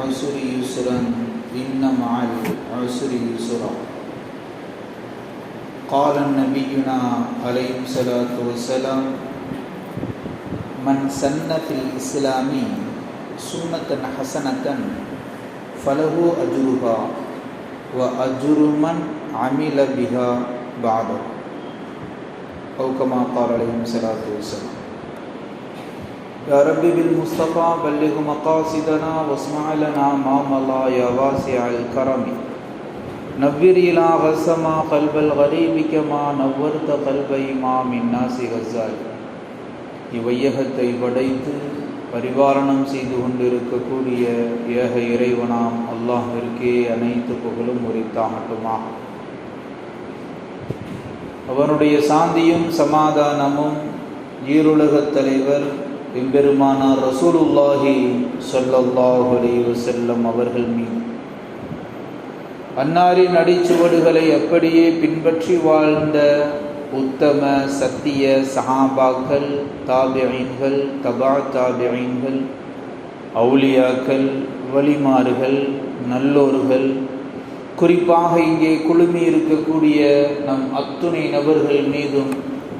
العسر يسرا إن مع العسر يسرا. قال نبينا عليه الصلاة والسلام: من سن في الإسلام سنة حسنة فله أجرها وأجر من عمل بها بعده، أو كما قال عليه الصلاة والسلام. يا ربي بالمصطفى بلغ مقاصدنا واسمع لنا ما مضى يا واسع الكرم. نور إلى غسما قلب الغريب كما نورت قلب إمام الناس غزالي. இவ்வையகத்தை படைத்து பரிபாலனம் செய்து கொண்டிருக்கக்கூடிய ஏக இறைவனாம் அல்லாஹ்விற்கே அனைத்து புகழும் உரித்தாகட்டுமா. அவனுடைய சாந்தியும் சமாதானமும் ஈருலகத் தலைவர் எம்பெருமானார் ரசூலுல்லாஹி ஸல்லல்லாஹு அலைஹி வஸல்லம் அவர்கள் மீது, அன்னாரின் அடிச்சுவடுகளை அப்படியே பின்பற்றி வாழ்ந்த உத்தம சத்திய சஹாபாக்கள், தாபிஈன்கள், தபா தாபிஈன்கள், அவுலியாக்கள், வலிமார்கள், நல்லோர்கள், குறிப்பாக இங்கே குழுமி இருக்கக்கூடிய நம் அத்துணை நபர்கள் மீதும்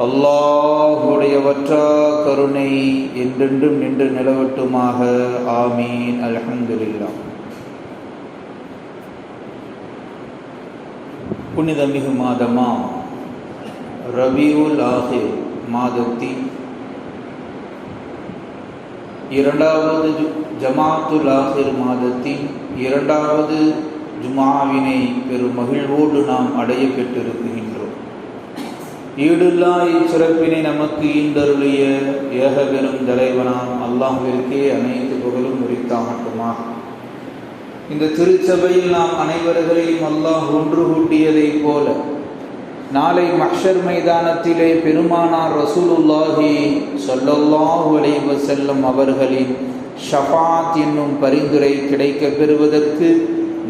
அல்லாஹுடைய வற்றா கருணை என்றென்றும் நின்று நிலவட்டுமாக. ஆமீன். அல்ஹம்துலில்லாஹ். புனிதமிகு மாதமா ரபியுல் ஆஹிர் மாதத்தின் இரண்டாவது ஜமாத்துல் ஆஹிர் மாதத்தின் இரண்டாவது ஜுமாவினை பெரும் மகிழ்வோடு நாம் அடைய பெற்றிருக்கின்றோம். ஈடுல்லா இச்சிறப்பினை நமக்கு ஈண்டருளிய ஏக பெரும் தலைவனாம் அல்லாஹ்விற்கே அனைத்து புகழும் உரித்தாகட்டுமா. இந்த திருச்சபையில் நாம் அனைவர்களையும் அல்லாஹ் ஒன்று கூட்டியதைப் போல நாளை மஹ்ஷர் மைதானத்திலே பெருமானார் ரசூலுல்லாஹி ஸல்லல்லாஹு அலைஹி வஸல்லம் அவர்களின் ஷஃபாத் என்னும் பரிந்துரை கிடைக்கப் பெறுவதற்கு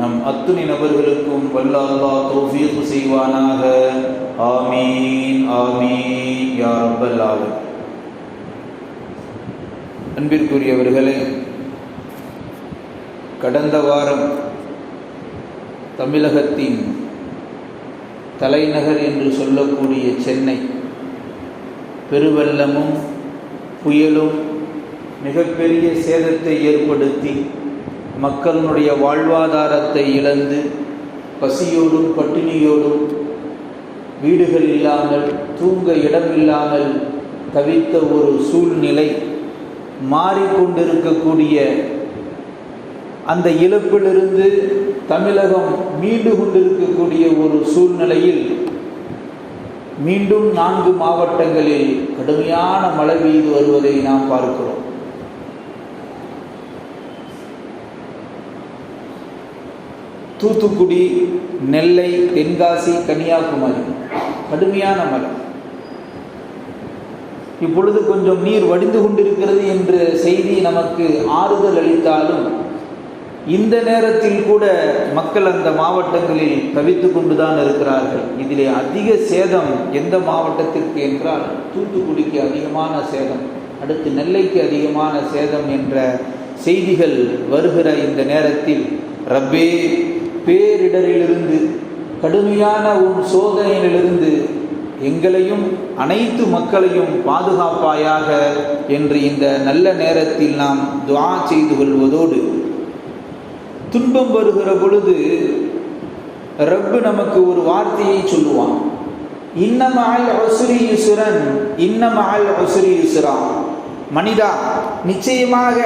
நம் அத்துணை நபர்களுக்கும் வல்ல அல்லாஹ் தௌஃபீக் செய்வானாக. ஆமீன் ஆமீன் யா ரப்பல் ஆலமீன். அன்பிற்குரியவர்களே, கடந்த வாரம் தமிழகத்தின் தலைநகர் என்று சொல்லக்கூடிய சென்னை பெருவெள்ளமும் புயலும் மிகப்பெரிய சேதத்தை ஏற்படுத்தி மக்களுடைய வாழ்வாதாரத்தை இழந்து பசியோடும் பட்டினியோடும் வீடுகள் இல்லாமல் தூங்க இடமில்லாமல் தவித்த ஒரு சூழ்நிலை மாறிக்கொண்டிருக்கக்கூடிய அந்த இழப்பிலிருந்து தமிழகம் மீண்டு கொண்டிருக்கக்கூடிய ஒரு சூழ்நிலையில் மீண்டும் 4 மாவட்டங்களில் கடுமையான மழை பெய்து வருவதை நாம் பார்க்கிறோம். தூத்துக்குடி, நெல்லை, தென்காசி, கன்னியாகுமரி கடுமையான மழை. இப்பொழுது கொஞ்சம் நீர் வடிந்து கொண்டிருக்கிறது என்ற செய்தி நமக்கு ஆறுதல் அளித்தாலும் இந்த நேரத்தில் கூட மக்கள் அந்த மாவட்டங்களில் தவித்து கொண்டுதான் இருக்கிறார்கள். இதிலே அதிக சேதம் எந்த மாவட்டத்திற்கு என்றால் தூத்துக்குடிக்கு அதிகமான சேதம், அடுத்து நெல்லைக்கு அதிகமான சேதம் என்ற செய்திகள் வருகிற இந்த நேரத்தில் ரப்பே, பேரிடரிலிருந்து கடுமையான ஒரு சோதனையிலிருந்து எங்களையும் அனைத்து மக்களையும் பாதுகாப்பாயாக என்று இந்த நல்ல நேரத்தில் நாம் துஆ செய்து கொள்வதோடு, துன்பம் வருகிற பொழுது ரப்பு நமக்கு ஒரு வார்த்தையை சொல்லுவான். இன்ன மஅல் உஸ்ரி யுஸ்ரன், இன்ன மஅல் உஸ்ரி யுஸ்ரா. மனிதா, நிச்சயமாக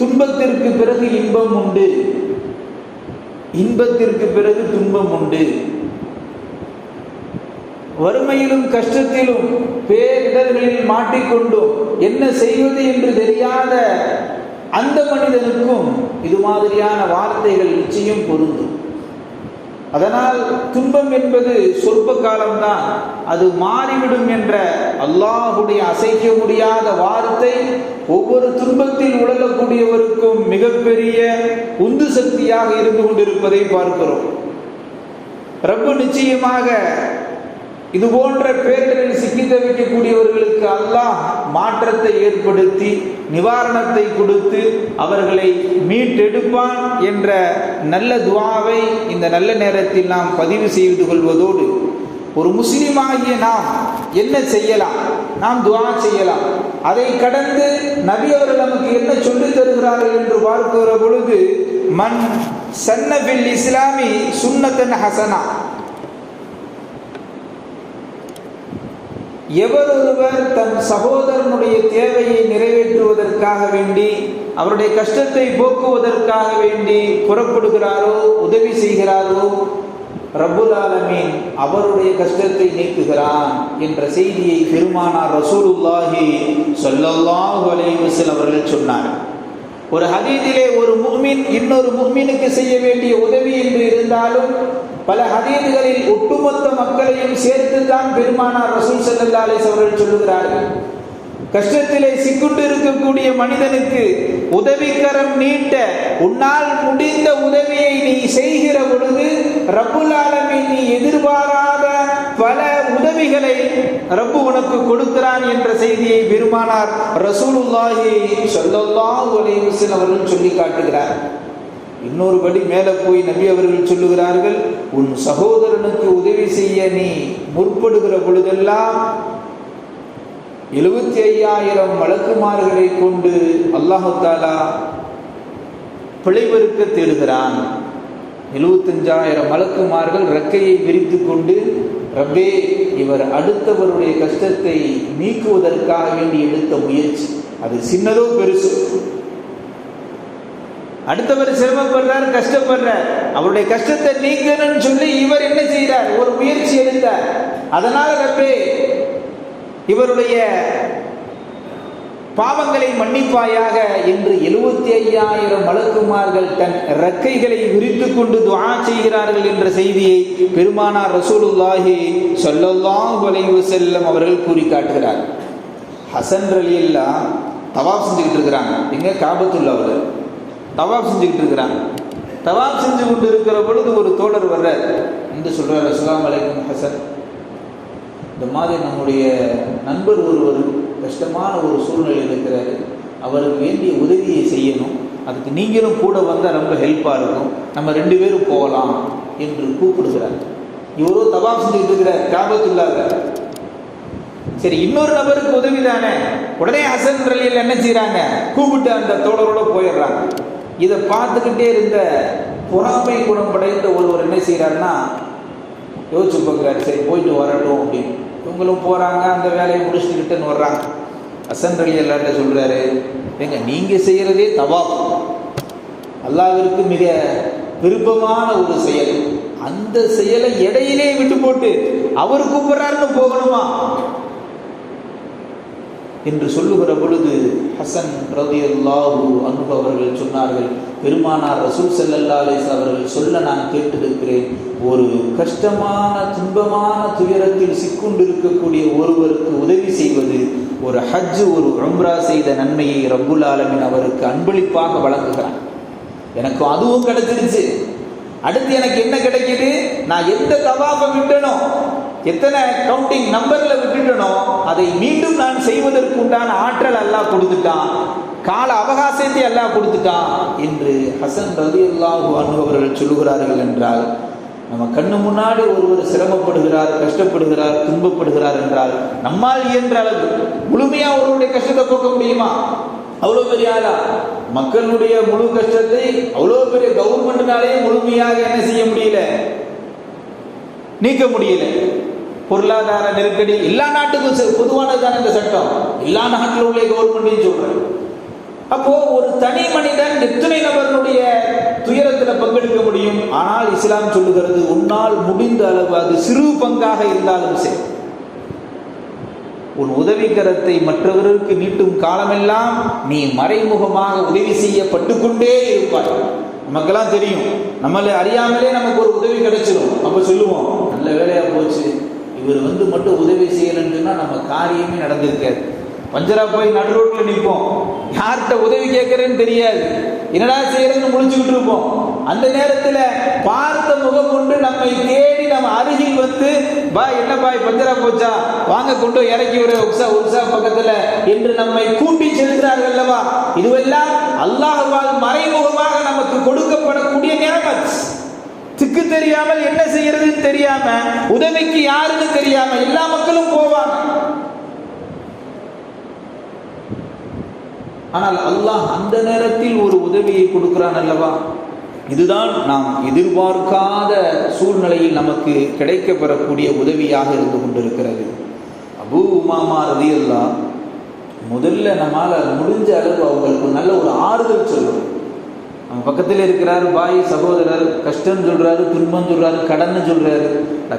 துன்பத்திற்கு பிறகு இன்பம் உண்டு, இன்பத்திற்கு பிறகு துன்பம் உண்டு. வறுமையிலும் கஷ்டத்திலும் பேரிடர்களில் மாட்டிக்கொண்டும் என்ன செய்வது என்று தெரியாத அந்த மனிதனுக்கும் இது மாதிரியான வார்த்தைகள் நிச்சயம் பொருந்தும். அதனால் துன்பம் என்பது சொற்ப காலம்தான், அது மாறிவிடும் என்ற அல்லாஹுடைய அசைக்க முடியாத வார்த்தை ஒவ்வொரு துன்பத்தில் உழலக்கூடியவருக்கும் மிகப்பெரிய உந்து சக்தியாக இருந்து கொண்டிருப்பதை பார்க்கிறோம். ரப்பு நிச்சயமாக இது போன்ற பேர்களில் சிக்கி தவிக்கக்கூடியவர்களுக்கு அல்லாஹ் மாற்றத்தை ஏற்படுத்தி நிவாரணத்தை கொடுத்து அவர்களை மீட்டெடுப்பான் என்ற நல்ல துஆவை இந்த நல்ல நேரத்தில் நாம் பதிவு செய்து கொள்வதோடு, ஒரு முஸ்லிமாகிய நாம் என்ன செய்யலாம்? நாம் துஆ செய்யலாம். அதை கடந்து நபி அவர்கள் நமக்கு என்ன சொல்லித் தருகிறார்கள் என்று பார்க்கிற பொழுது, மன் சன்ன ஃபில் இஸ்லாமி சுன்னத்தன் ஹசனா, எவரொருவர் தன் சகோதரனுடைய தேவையை நிறைவேற்றுவதற்காக வேண்டி, அவருடைய கஷ்டத்தை போக்குவதற்காக வேண்டி புறப்படுகிறாரோ, உதவி செய்கிறாரோ, ரப்புல் ஆலமீன் அவருடைய கஷ்டத்தை நீக்குகிறான் என்ற செய்தியை பெருமானார் ரசூலுல்லாஹி ஸல்லல்லாஹு அலைஹி வஸல்லம் அவர்கள் சொன்னார். ஒரு ஹதீஸிலே ஒரு முஃமின் இன்னொரு முஃமினுக்கு செய்ய வேண்டிய உதவி என்று இருந்தாலும், பல ஹதீதுகளில் ஒட்டுமொத்த மக்களையும் சேர்த்துத்தான் பெருமானார் ரசூல் ஸல்லல்லாஹு அலைஹி வஸல்லம் அவர்கள் சொல்லுகிறார்கள். கஷ்டத்திலே சிக்குண்டு இருக்கக்கூடிய மனிதனுக்கு உதவிக்கரம் நீட்ட உன்னால் முடிந்த உதவியை நீ செய்கிற பொழுது ரப்புல் ஆலமீன் நீ எதிர்பாராத பல உதவிகளை ரப்பு உனக்கு கொடுக்கிறான் என்ற செய்தியை பெருமானார் ரசூலுல்லாஹி ஸல்லல்லாஹு அலைஹி வஸல்லம் அவர்கள் சொல்லி காட்டுகிறார். இன்னொரு படி மேலே போய் நபி அவர்கள் சொல்லுகிறார்கள், உன் சகோதரனுக்கு உதவி செய்ய நீ முற்படுகிற பொழுதெல்லாம் 75,000 மலக்குமார்களை கொண்டு அல்லாஹ் தஆலா பிழைவருக்க தேடுகிறான். 75,000 மலக்குமார்கள் ரெக்கையை விரித்து கொண்டு, ரப்பே, இவர் அடுத்தவருடைய கஷ்டத்தை நீக்குவதற்காக வேண்டி எடுத்த முயற்சி, அது சின்னதோ பெருசோ, அடுத்தவர் சிரமப்படுறார், கஷ்டப்படுறார், அவருடைய கஷ்டத்தை நீக்கணும்னு சொல்லி இவர் என்ன செய்கிறார்? ஒரு முயற்சி எடுத்தார். அதனால ரப்பே, இவருடைய பாவங்களை மன்னிப்பாயாக என்று 75,000 மலக்குமார்கள் தன் ரெக்கைகளை விரித்து கொண்டு துஆ செய்கிறார்கள் என்ற செய்தியை பெருமானார் ரசூலுல்லாஹி ஸல்லல்லாஹு அலைஹி வஸல்லம் அவர்கள் கூறி காட்டுகிறார். ஹசன் ரலியல்லாஹு தவாப் செஞ்சுக்கிட்டு இருக்கிறாங்க. எங்க? காபத்துல்லாஹ்ல தவாப் செஞ்சுக்கிட்டு இருக்கிறாங்க. தவாப் செஞ்சு கொண்டு இருக்கிற பொழுது ஒரு தோழர் வர்றார். என்று சொல்றார், அஸ்ஸலாமு அலைக்கும் ஹசன், இந்த மாதிரி நம்முடைய நண்பர் ஒருவர் கஷ்டமான ஒரு சூழ்நிலையில் இருக்கிறாரு, அவருக்கு வேண்டிய உதவியை செய்யணும், அதுக்கு நீங்களும் கூட வந்தால் ரொம்ப ஹெல்ப்பாக இருக்கும், நம்ம 2 பேரும் போகலாம் என்று கூப்பிடுகிறார். இவரோ தவாப் செஞ்சுக்கிட்டு இருக்கிறார் காபத்துல்லாஹ்ல. சரி, இன்னொரு நபருக்கு உதவி தானே, உடனே ஹசன் ரலியல்லாஹு என்ன செய்கிறாங்க? கூப்பிட்டு அந்த தோழரோட போயிடுறாங்க. இதை பார்த்துக்கிட்டே இருந்த பொறாமை குணம் படைத்த ஒருவர் என்ன செய்கிறாருன்னா, யோசிச்சு பார்க்குறாரு, சரி போயிட்டு வரட்டும் அப்படின்னு. இவங்களும் போகிறாங்க, அந்த வேலையை முடிச்சுக்கிட்டுன்னு வர்றாங்க. ஹசன் ரலியல்லாஹு சொல்கிறாரு, ஏங்க, நீங்கள் செய்கிறதே தவாப், அல்லாஹ்விற்கு மிக விருப்பமான ஒரு செயல், அந்த செயலை இடையிலே விட்டு போட்டு அவர் கூப்பிட்றாருன்னு போகணுமா என்று சொல்லுகிற பொழுது ஹசன் ரலியல்லாஹு அன்ஹு அவர்கள் சொன்னார்கள், பெருமானார் ரசூல் ஸல்லல்லாஹு அலைஹி வஸல்லம் அவர்கள் சொல்ல நான் கேட்டிருக்கிறேன், ஒரு கஷ்டமான துன்பமான துயரத்தில் சிக்குண்டு இருக்கக்கூடிய ஒருவருக்கு உதவி செய்வது ஒரு ஹஜ், ஒரு உம்ரா செய்த நன்மையை ரப்புல் ஆலமீன் அவருக்கு அன்பளிப்பாக வழங்குகிறான். எனக்கு அதுவும் கிடைச்சிருச்சு. அடுத்து எனக்கு என்ன கிடைக்குது? நான் எந்த தவாஃபை விட்டனோ, எத்தனை கவுண்டிங் நம்பர்ல விட்டுட்டனோ, அதை மீண்டும் நான் செய்வதற்கு உண்டான ஆற்றல் அல்லாஹ் கொடுத்துட்டான், கால அவகாசத்தை அல்லாஹ் கொடுத்துட்டான் என்று ஹசன் ரலியல்லாஹு அன்ஹு அவர்கள் சொல்லுகிறார்கள். என்றால் நம்ம கண்ணு முன்னாடி ஒருவர் சிரமப்படுகிறார், கஷ்டப்படுகிறார், துன்பப்படுகிறார் என்றால் நம்மால் இயன்ற அளவு முழுமையா ஒருவருடைய கஷ்டத்தை போக்க முடியுமா? அவ்வளோ பெரிய ஆளா? மக்களுடைய முழு கஷ்டத்தை அவ்வளோ பெரிய கவர்மெண்ட்னாலே முழுமையாக என்ன செய்ய முடியல, நீக்க முடியல. பொருளாதார நெருக்கடி எல்லா நாட்டுக்கும் பொதுவானதான இந்த சட்டம், எல்லா நாட்டில் உள்ள கவர்மெண்ட்டையும் சொல்றேன். அப்போ ஒரு தனி மனிதன் எத்தனை நபர்களுடைய துயரத்தில் பங்கெடுக்க முடியும்? ஆனால் இஸ்லாம் சொல்லுகிறது, உன்னால் முடிந்த அளவு, அது சிறு பங்காக இருந்தாலும் சரி, உன் உதவிக்கரத்தை மற்றவர்களுக்கு நீட்டும் காலமெல்லாம் நீ மறைமுகமாக உதவி செய்யப்பட்டு கொண்டே இருப்பாய். நமக்கெல்லாம் தெரியும், நம்மளை அறியாமலே நமக்கு ஒரு உதவி கிடைச்சிடும். அப்போ சொல்லுவோம், நல்ல வேலையா போச்சு, இவர் மட்டும் உதவி செய்யலன்னு சொன்னா நம்ம காரியமே நடந்திருக்காது. பஞ்சரா போய் நடு ரோட்டில் நிற்போம், யார்கிட்ட உதவி கேட்கறேன்னு தெரியாது, என்னடா செய்யறதுன்னு முடிச்சுக்கிட்டு இருப்போம். அந்த நேரத்தில் பார்த்த முகம் கொண்டு நம்மை தேடி நம்ம அருகில் வந்து, பாய் என்ன பாய் பஞ்சரா போச்சா, வாங்க கொண்டு இறக்கி ஒரு உற்சா பக்கத்துல என்று நம்மை கூட்டி செல்கிறார்கள் அல்லவா. இதுவெல்லாம் அல்லாஹ்வால் மறைமுகமாக நமக்கு கொடுக்கப்படக்கூடிய நியமத். திக்கு தெரியாமல் என்ன செய்யறதுன்னு தெரியாம, உதவிக்கு யாருன்னு தெரியாம எல்லா மக்களும் போவாங்க. ஆனால் அல்லாஹ் அந்த நேரத்தில் ஒரு உதவியை கொடுக்கிறான் அல்லவா. இதுதான் நாம் எதிர்பார்க்காத சூழ்நிலையில் நமக்கு கிடைக்கப்பெறக்கூடிய உதவியாக இருந்து கொண்டிருக்கிறது. அபூ உமாமா ரலியல்லாஹு முதல்ல நம்மால் முடிஞ்ச அளவு அவங்களுக்கு நல்ல ஒரு ஆறுதல் சொல்லணும். நம்ம பக்கத்தில் இருக்கிறாரு பாய் சகோதரர், கஷ்டம் சொல்றாரு, துன்பம் சொல்றாரு, கடன் சொல்றாரு.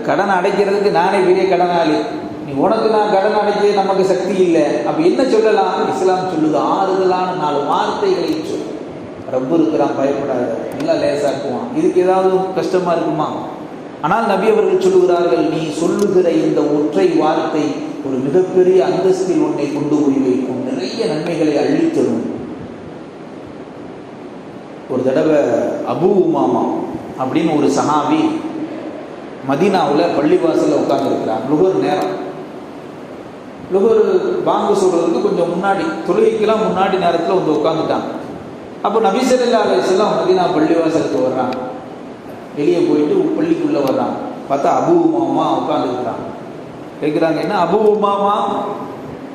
கடன் அடைக்கிறதுக்கு நானே பெரிய கடனாளி, நீ உனக்கு நான் கடன் அடைக்க நமக்கு சக்தி இல்லை. அப்ப என்ன சொல்லலாம்? இஸ்லாம் சொல்லுது, ஆறுதலான 4 வார்த்தைகளை சொல்லு. ரப்பு இருக்கிறான், பயப்படாத, நல்லா லேசாக்குவான். இதுக்கு ஏதாவது கஷ்டமா இருக்குமா? ஆனால் நபி அவர்கள் சொல்லுகிறார்கள், நீ சொல்லுகிற இந்த ஒற்றை வார்த்தை ஒரு மிகப்பெரிய அந்தஸ்தில் உன்னை கொண்டு போய் வைக்கும், நிறைய நன்மைகளை அள்ளித்தரும். ஒரு தடவை அபூ உமாமா அப்படின்னு ஒரு சஹாபி மதீனாவில் பள்ளிவாசலில் உட்கார்ந்துருக்கிறார். லுகர் நேரம், லுகர் பாங்கு சொல்றதுக்கு கொஞ்சம் முன்னாடி, தொழுகைக்கெல்லாம் முன்னாடி நேரத்தில் வந்து உட்காந்துட்டாங்க. அப்போ நபி ஸல்லல்லாஹு அலைஹி வஸல்லம் மதீனா பள்ளிவாசலுக்கு வர்றாங்க. வெளியே போயிட்டு பள்ளிக்குள்ளே வர்றாங்க. பார்த்தா அபூ உமாமா உட்காந்துருக்குறாங்க. கேட்குறாங்க, என்ன அபூ உமாமா,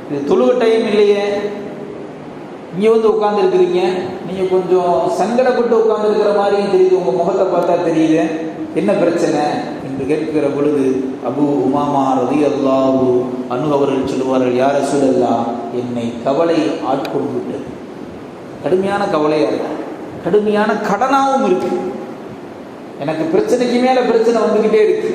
இது தொழுகை டைம் இல்லையே, இங்கே வந்து உட்காந்துருக்கிறீங்க, நீங்கள் கொஞ்சம் சங்கடப்பட்டு உட்காந்துருக்கிற மாதிரியும் தெரியுது, உங்கள் முகத்தை பார்த்தா தெரியுது, என்ன பிரச்சனை என்று கேட்கிற பொழுது அபூ உமாமா ரலியல்லாஹு அன்ஹு அவர்கள் சொல்லுவார்கள், யா ரசூலல்லாஹ், என்னை கவலை ஆட்கொண்டு விட்டது. கடுமையான கவலையாக இருக்கு, கடுமையான கடனாகவும் இருக்கு, எனக்கு பிரச்சனைக்கு மேலே பிரச்சனை வந்துக்கிட்டே இருக்கு,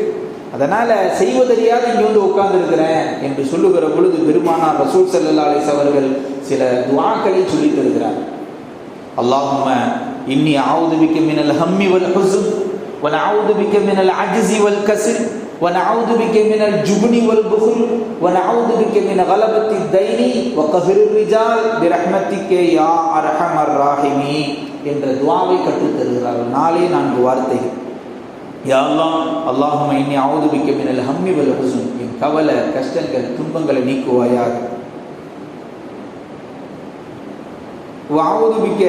அதனால செய்வதறியாது இங்கே வந்து உட்கார்ந்துருக்கிறேன் என்று சொல்லுகிற பொழுது பெருமானார் ரசூல் ஸல்லல்லாஹு அலைஹி வஸல்லம் அவர்கள் சில துஆக்களை சொல்லி தருகிறார். அல்லாஹும்ம இன்னி அஊது பிக்க மினல் ஹம்மி வல் ஹுஸ்ன் வ நஊது பிக்க மினல் அஜ்ஸி வல் கஸ்ல் வ நஊது பிக்க மினல் ஜுப்னி வல் புக்ல் வ நஊது பிக்க மின் கலபத்தி தைனி வ கஹ்ரிர் ரிஜால் பிரஹ்மத்திக யா அர்ஹமர் ராஹிமீன் என்ற துஆவை கற்றுத் தருகிறார்கள். 4 வார்த்தைகள். யா அல்லாஹ், அல்லாஹும்ம இன்னி அஊது பிக்க மினல் ஹம்மி வல் ஹுஸ்ன், என் கவலை கஷ்டங்கள் துன்பங்களை நீக்குவாயாக. வ அஊது பிக்க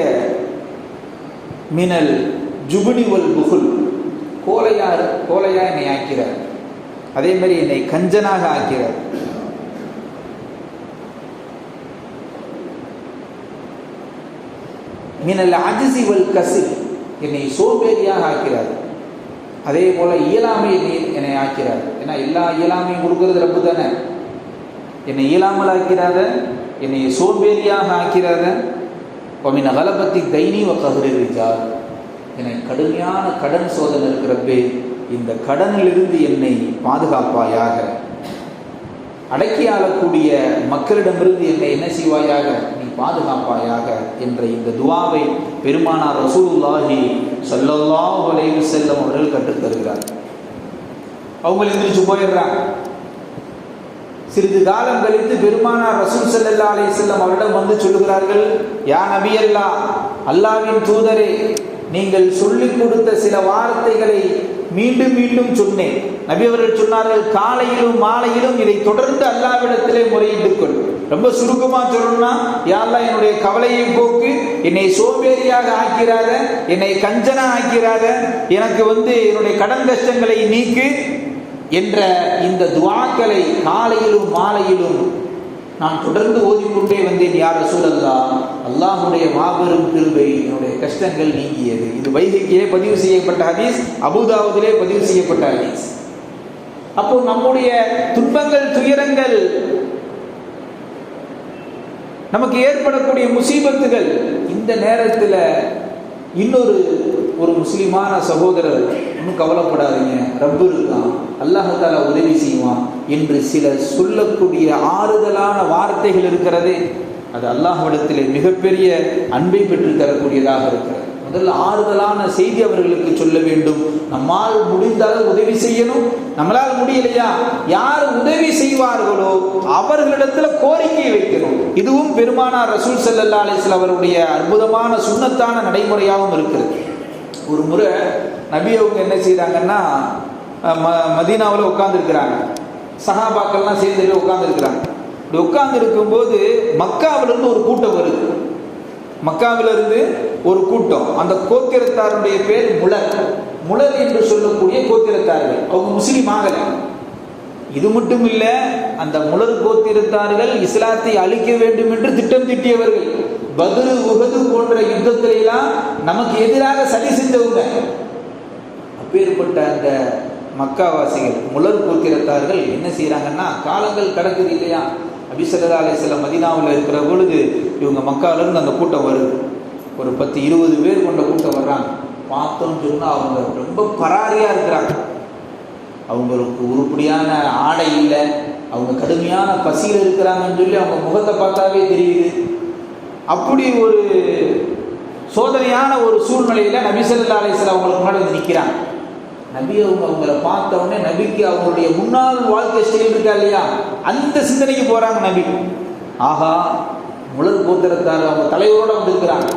மினல் ஜுப்னி வல் புக்ல், கோலையா என்னை ஆக்கிறார், அதே மாதிரி என்னை கஞ்சனாக ஆக்கிறார். மினல் அஜ்ஸி வல் கஸ்ல், என்னை சோம்பேறியாக ஆக்கிறார். அதே போல இயலாமை என்னை ஆக்கிறார். ஏன்னா எல்லா இயலாமையும் கொடுக்கறது ரப்பு தானே. என்னை இயலாமல் ஆக்கிறாத, என்னை சோம்பேறியாக ஆக்கிறாத. மின் கலபத்தி தைனி வ கஹ்ரிர் ரிஜால், என்னை கடுமையான கடன் சோதனை இருக்கிறப்பே இந்த கடனிலிருந்து என்னை பாதுகாப்பாயாக. அடக்கி ஆளக்கூடிய மக்களிடமிருந்து என்னை என்ன செய்வாயாக, நீ பாதுகாப்பாயாக என்ற இந்த துஆவை பெருமானார் ரசூலுல்லாஹி ஸல்லல்லாஹு அலைஹி வஸல்லம் அவர்கள் கற்றுத் தருகிறார். அவங்க எந்திரிச்சு போயிடுறாங்க. சிறிது காலம் கழித்து பெருமானார் ரசூல் ஸல்லல்லாஹு அலைஹி வஸல்லம் அவரிடம் வந்து சொல்லுகிறார்கள், யா நபியல்லாஹ், அல்லாஹ்வின் தூதரே, நீங்கள் சொல்லிக் கொடுத்த சில வார்த்தைகளை மீண்டும் மீண்டும் சொன்னேன். நபி அவர்கள் சொன்னார்கள், காலையிலும் மாலையிலும் இதை தொடர்ந்து அல்லாஹ்விடத்திலே முறையிட்டுக் கொள். ரொம்ப சுருக்கமா சொல்லணும்னா, யா அல்லாஹ், என்னுடைய கவலையை போக்கு, என்னை சோம்பேறியாக ஆக்கிறாத, என்னை கஞ்சனா ஆக்கிறாத, எனக்கு என்னுடைய கடன் கஷ்டங்களை நீக்கு என்ற இந்த துஆக்களை காலையிலும் மாலையிலும் நான் தொடர்ந்து ஓதிக்கொண்டே வந்தேன். யா ரசூலல்லாஹ், அல்லாஹ்வுடைய மாபெரும் கிருபை, என்னுடைய கஷ்டங்கள் நீங்கியது. இது வைஹிக்கிலே பதிவு செய்யப்பட்ட ஹதீஸ், அபூதாவுதிலே பதிவு செய்யப்பட்ட ஹதீஸ். அப்போ நம்முடைய துன்பங்கள், துயரங்கள், நமக்கு ஏற்படக்கூடிய முசீபத்துகள், இந்த நேரத்தில் ஒரு முஸ்லிமான சகோதரர், ஒன்றும் கவலைப்படாதீங்க, ரப்பு இருக்கான், அல்லாஹ் தஆலா உதவி செய்வான் என்று சிலர் சொல்லக்கூடிய ஆறுதலான வார்த்தைகள் இருக்கிறது. அது அல்லாஹ்விடத்திலே மிகப்பெரிய அன்பை பெற்று தரக்கூடியதாக இருக்கிறது. முதல்ல ஆறுதலான செய்தி அவர்களுக்கு சொல்ல வேண்டும். நம்மால் முடிந்தால் உதவி செய்யணும். நம்மளால் முடியலையா, யார் உதவி செய்வார்களோ அவர்களிடத்துல கோரிக்கை வைக்கணும். இதுவும் பெருமானார் ரசூல் ஸல்லல்லாஹு அலைஹி வஸல்லம் அவருடைய அற்புதமான சுன்னத்தான நடைமுறையாகவும் இருக்கிறது. ஒரு முறை நபி அவங்க என்ன செய்கிறாங்கன்னா மதீனாவில் உட்காந்துருக்கிறாங்க. சஹாபாக்கள்லாம் சேர்ந்து உட்காந்துருக்கிறாங்க. இப்படி உட்கார்ந்து இருக்கும்போது மக்காவிலிருந்து ஒரு கூட்டம் வருது. மக்காவிலிருந்து ஒரு கூட்டம். அந்த கோத்திரத்தாருடைய பேர் முலர் என்று சொல்லக்கூடிய கோத்திரத்தார்கள். அவங்க முஸ்லீம் ஆகலை. இது மட்டும் இல்லை, அந்த முலர் கோத்திரத்தார்கள் இஸ்லாத்தை அழிக்க வேண்டும் என்று திட்டம் திட்டியவர்கள். பத்ரு உஹது போன்ற யுத்தத்திலாம் நமக்கு எதிராக சதி செஞ்சவங்க. அப்பேற்பட்ட அந்த மக்காவாசிகள் முலர் கோத்திரத்தார்கள் என்ன செய்யறாங்கன்னா, காலங்கள் கடக்குது இல்லையா, நபி ஸல்லல்லாஹு அலைஹி வஸல்லம் மதீனாவில் இருக்கிற பொழுது இவங்க மக்காவிலிருந்து அந்த கூட்டம் வருது. ஒரு 10-20 பேர் கொண்ட கூட்டம் வர்றாங்க. பார்த்தோம்னு சொன்னா அவங்க ரொம்ப பராரியா இருக்கிறாங்க. அவங்களுக்கு உருப்படியான ஆடை இல்லை, அவங்க கடுமையான பசியில் இருக்கிறாங்கன்னு சொல்லி அவங்க முகத்தை பார்த்தாவே தெரியுது. அப்படி ஒரு சோதனையான ஒரு சூழ்நிலையில நபி ஸல்லல்லாஹு அலைஹி வஸல்லம் அவங்களுக்கு முன்னாடி வந்து நிற்கிறாங்க. நபி அவங்கள பார்த்த உடனே நபிக்கு அவங்களுடைய முன்னாள் வாழ்க்கை ஸ்டைல் இருக்கா இல்லையா, அந்த சிந்தனைக்கு போறாங்க நபி. ஆஹா, முலர் கோத்திரத்தார் அவங்க தலைவரோட வந்திருக்கிறாங்க.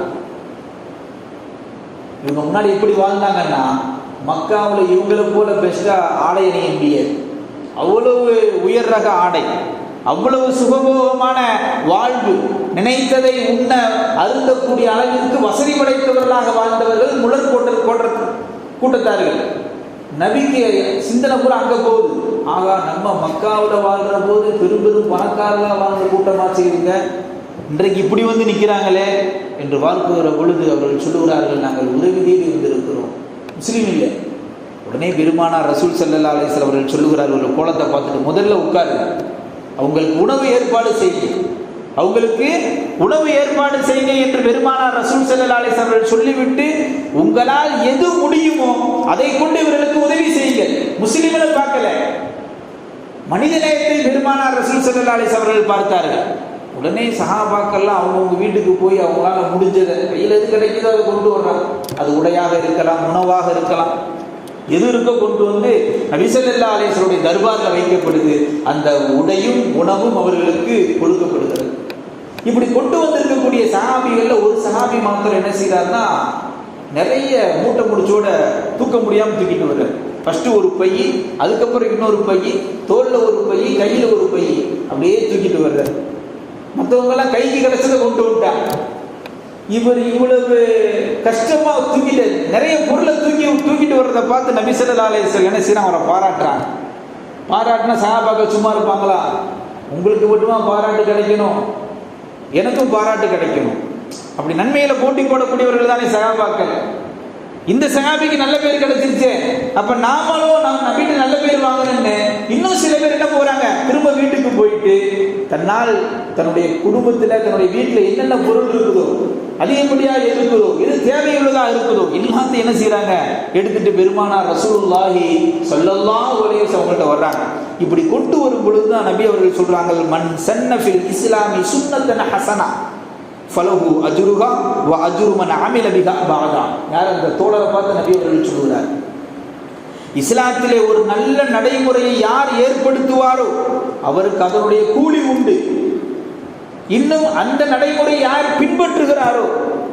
இவங்க முன்னாடி எப்படி வாழ்ந்தாங்கன்னா, மக்காவில் இவங்களை போல பெஸ்டா ஆடை அணிய முடியாது. அவ்வளவு உயர் ரக ஆடை, அவ்வளவு சுகபோகமான வாழ்வு, நினைத்ததை உண்ண அருந்தக்கூடிய அளவிற்கு வசதி படைத்தவர்களாக வாழ்ந்தவர்கள் முலர் கூட்டத்தார்கள். நபிக்கு சிந்தனை கூட அங்க போகுது. ஆகா, நம்ம மக்காவில் வாழ்கிற போது பெரும் பெரும் பணக்காரர்களாக வாழ்ந்த கூட்டமா செய்யுங்க, இன்றைக்கு இப்படி வந்து நிற்கிறாங்களே என்று வாழ்க்குகிற பொழுது அவர்கள் சொல்லுகிறார்கள், நாங்கள் உதவி தேடி வந்திருக்கிறோம், முஸ்லீம் இல்லை. உடனே பெருமானார் ரசூல் ஸல்லல்லாஹு அலைஹி வஸல்லம் அவர்கள் சொல்லுகிறார்கள், ஒரு கோலத்தை பார்த்துட்டு முதல்ல உட்காருங்க, அவங்களுக்கு உணவு ஏற்பாடு செய்யுங்க, அவங்களுக்கு உணவு ஏற்பாடு செய்யுங்க என்று பெருமானார் ரசூல் ஸல்லல்லாஹு அலைஹி வஸல்லம் அவர்கள் சொல்லிவிட்டு, உங்களால் எது முடியுமோ அதை கொண்டு இவர்களுக்கு உதவி செய்யுங்கள். முஸ்லிம்களை பார்க்கல, மனிதநேயத்தை பெருமானார் ரசூல் ஸல்லல்லாஹு அலைஹி வஸல்லம் அவர்கள் பார்த்தார்கள். உடனே சஹாபாக்கள்லாம் அவங்கவுங்க வீட்டுக்கு போய் அவங்களால முடிஞ்சதை கையில் எது கிடைக்குதோ அதை கொண்டு வர்றாங்க. அது உடையாக இருக்கலாம், உணவாக இருக்கலாம், எது இருக்கோ கொண்டு வந்து நபி ஸல்லல்லாஹு அலைஹி வஸல்லம் தர்பாரில் வைக்கப்படுது. அந்த உடையும் உணவும் அவர்களுக்கு கொடுக்கப்படுகிறது. இப்படி கொண்டு வந்திருக்கக்கூடிய சஹாபிகள்ல ஒரு சஹாபி மாத்திரம் என்ன செய்யறாருன்னா, நிறைய மூட்டை முடிச்சோட தூக்க முடியாமல் தூக்கிட்டு வர்றாரு. ஃபர்ஸ்ட் ஒரு பை, அதுக்கப்புறம் இன்னொரு பை, தோல்ல ஒரு பை, கையில ஒரு பை, அப்படியே தூக்கிட்டு வர்றாரு. மற்றவங்க எல்லாம் கைக்கு கிடைச்சதை கொண்டு விட்டாங்க. இவர் இவ்வளவு கஷ்டமா தூக்கிட்டு நிறைய பொருளை தூக்கிட்டு வர்றதை பார்த்து நபி ஸல்லல்லாஹு அலைஹி வஸல்லம் என்ன செய்யறாங்க, அவரை பாராட்டுறாங்க. பாராட்டினா சஹாபாக்கள் சும்மா இருப்பாங்களா? உங்களுக்கு மட்டுமா பாராட்டு கிடைக்கணும், எனக்கும் பாராட்டு கிடைக்கணும். அப்படி நன்மையில போட்டி போடக்கூடியவர்கள் தானே சஹாபாக்கள். இந்த சஹாபிக்கு நல்ல பேர் கிடைச்சிருச்சு, அப்ப நாமளும் நபிட்டு நல்ல பேர் வாங்கணும்னு இன்னும் சில பேர் என்ன போறாங்க, திரும்ப வீட்டுக்கு போயிட்டு தன்னால் தன்னுடைய குடும்பத்துல தன்னுடைய வீட்டுல என்னென்ன பொருள் இருக்குதோ, அதிகப்படியா இருக்குதோ, எது தேவையுள்ளதா இருக்குதோ எல்லாத்தையும் என்ன செய்யறாங்க, எடுத்துட்டு பெருமானார் ரசூலுல்லாஹி ஸல்லல்லாஹு அலைஹி வஸல்லம் அவங்கள்ட்ட வர்றாங்க. இப்படி கொண்டு வரும் பொழுதுதான் நபி அவர்கள் சொல்றாங்க, மன் சன்ன ஃபில் இஸ்லாமி சுன்னத்தன் ஹஸனா ஃபலஹு அஜ்ருஹா வ அஜ்ரு மன் அமில பிஹா பஅதா. யார் அந்த தோழரை பார்த்து நபி அவர்கள் சொல்கிறார், இஸ்லாத்திலே ஒரு நல்ல நடைமுறையை யார் ஏற்படுத்துவாரோ அவருக்கு அதனுடைய கூலி உண்டு. இன்னும் அந்த நடைமுறை யார் பின்பற்றுகிறாரோ,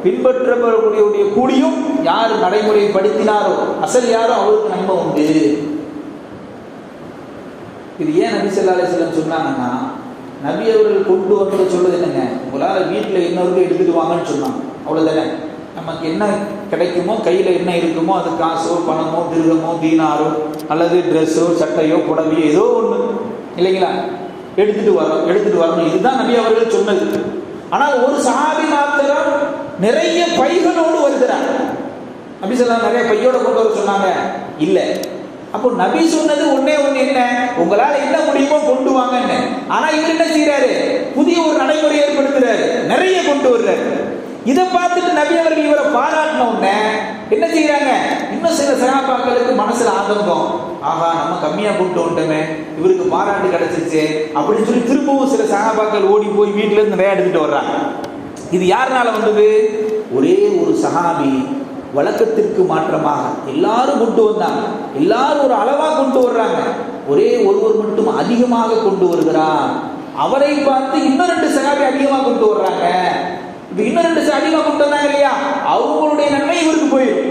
பின்பற்றக்கூடிய கூலியும் யார் நடைமுறையை படுத்தினாரோ, அசல் யாரோ அவருக்கு நன்மை உண்டு. இது ஏன் நபி ஸல்லல்லாஹு அலைஹி வஸல்லம் சொன்னாங்கன்னா, நபி அவர்கள் கொண்டு வந்து சொல்றது என்னங்க, உங்களால் வீட்டில் இன்னொருக்கு எடுத்துட்டு வாங்கன்னு சொன்னாங்க, அவ்வளோதானே. நமக்கு என்ன கிடைக்குமோ, கையில் என்ன இருக்குமோ, அது காசோ பணமோ திருகமோ தீனாரோ அல்லது ட்ரெஸ்ஸோ சட்டையோ புடவையோ ஏதோ ஒன்று இல்லைங்களா, எடுத்துட்டு வரணும். இதுதான் நபி அவர்கள் சொன்னது. ஆனால் ஒரு சஹாபி மாத்திரம் நிறைய பைகளோடு வருகிறார். நபி ஸல்லல்லாஹு நிறைய பையோட கொண்டு வர சொன்னாங்க இல்லை. அப்போ நபி சொன்னது ஒன்னே ஒன்று, என்ன, உங்களால என்ன முடியுமோ கொண்டு வாங்கன்னு. ஆனா இவர் என்ன செய்யறாரு, புதிய ஒரு நடைமுறை ஏற்படுத்துறாரு, நிறைய கொண்டு வர்றாரு. இதை பார்த்துட்டு நபி அவர்கள் இவரை பாராட்டின உடனே என்ன செய்யறாங்க, இன்னும் சில சஹாபாக்களுக்கு மனசுல ஆதங்கம், ஆகா நம்ம கம்மியா கொண்டு வந்துட்டோமே, இவருக்கு பாராட்டு கிடைச்சிருச்சு அப்படின்னு சொல்லி திரும்பவும் சில சஹாபாக்கள் ஓடி போய் வீட்டுல இருந்து நிறைய எடுத்துட்டு வர்றாங்க. இது யாருனால வந்தது, ஒரே ஒரு சஹாபி வழக்கத்திற்கு மாற்றமாக எல்லாரும் கொண்டு வந்தாங்க, எல்லாரும் ஒரு அளவா கொண்டு வர்றாங்க, ஒரே ஒருவர் மட்டும் அதிகமாக கொண்டு வருகிறார். அவரை பார்த்து இன்னும் 2 சஹாபி அதிகமாக கொண்டு வர்றாங்க. இன்னும் 2 அதிகமாக கொண்டு வந்தாங்க இல்லையா, அவங்களுடைய நன்மை இவருக்கு போயிடும்.